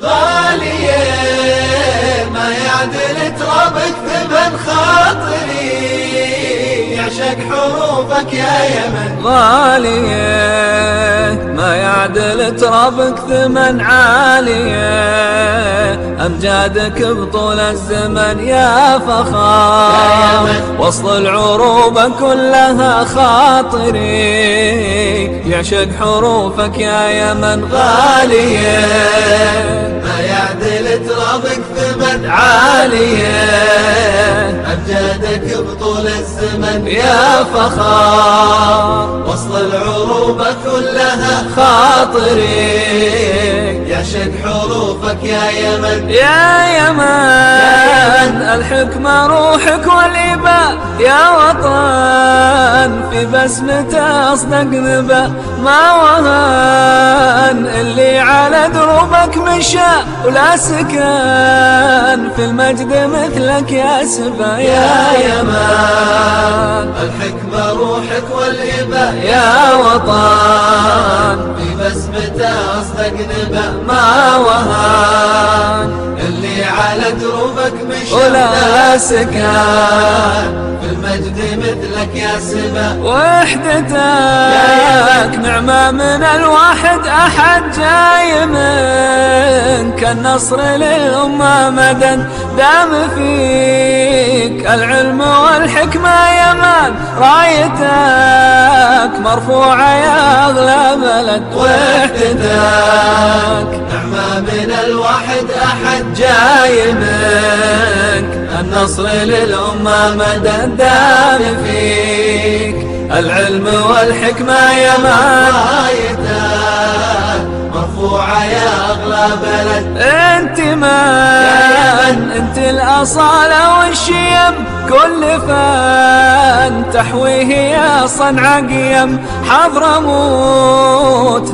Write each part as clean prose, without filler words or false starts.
غالية ما يعدل ترابك ثمن خاطري، يعشق حروفك يا يمن. غالية ما يعدل ترابك ثمن عالية، أمجادك بطول الزمن يا فخار، وصل العروبة كلها خاطري، يعشق حروفك يا يمن. غالية ما يعدل ترابك ثمن عالية، أمجادك بطول الزمن يا فخار، وصل العروبة كلها خاطري، يعشق حروفك يا يمن. يا يمن الحكمة روحك والإباء، يا وطن في بسمته أصدق نبأ، ما وهن اللي على دروبك مشى، ولا سكن في المجد مثلك يا سبا. يا يمن الحكمة روحك والإباء، يا وطن في بسمته أصدق نبأ، ما وهن اللي على دروبك مشى، ولا سكن في المجد مثلك يا سبا. وحدتك نعمة من الواحد أحد، جاي منك النصر للأمة مدى، دام فيك العلم والحكمة يمان، رايتك مرفوعة يا أغلى بلد. وحدتك نعمة من الواحد أحد، جاي منك النصر للأمة مدى، دام فيك العلم والحكمة يمان، رايتك مرفوعة يا أغلى بلد. انت من انت الأصالة والشيم، كل فن تحويه يا صنع قيم، حضرموت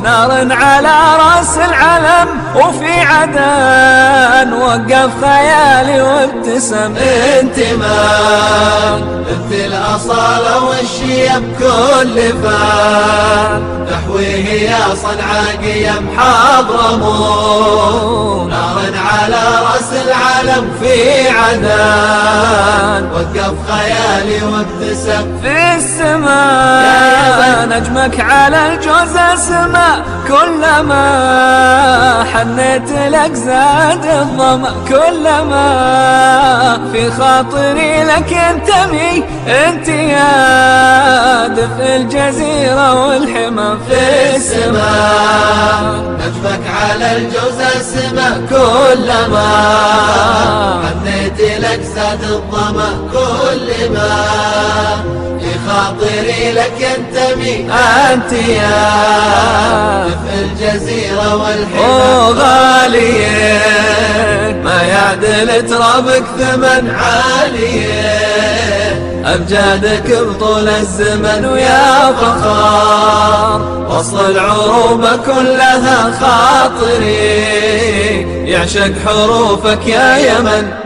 نار على راس العلم، وفي عدن وقف خيالي وابتسم. انت من انت الأصالة والشيم، كل فن تحويه يا صنع قيم، حضرموت نار على راس العلم، في عدن وقف خيالي وابتسم. في السماء نجمك على الجوز السماء، كلما حنيت لك زاد الظما، كلما في خاطري لك ينتمي، انت يا دفء الجزيرة والحمى. في السماء نجمك على الجوز السماء، كلما حنيت لك زاد الظما، كل ما في خاطري لك ينتمي، انت يا دفء الجزيرة والحمى. غالية ما يعدل ترابك ثمن عالية، أمجادك بطول الزمن ويا فخار، وصل العروبة كلها خاطري، يعشق حروفك يا يمن.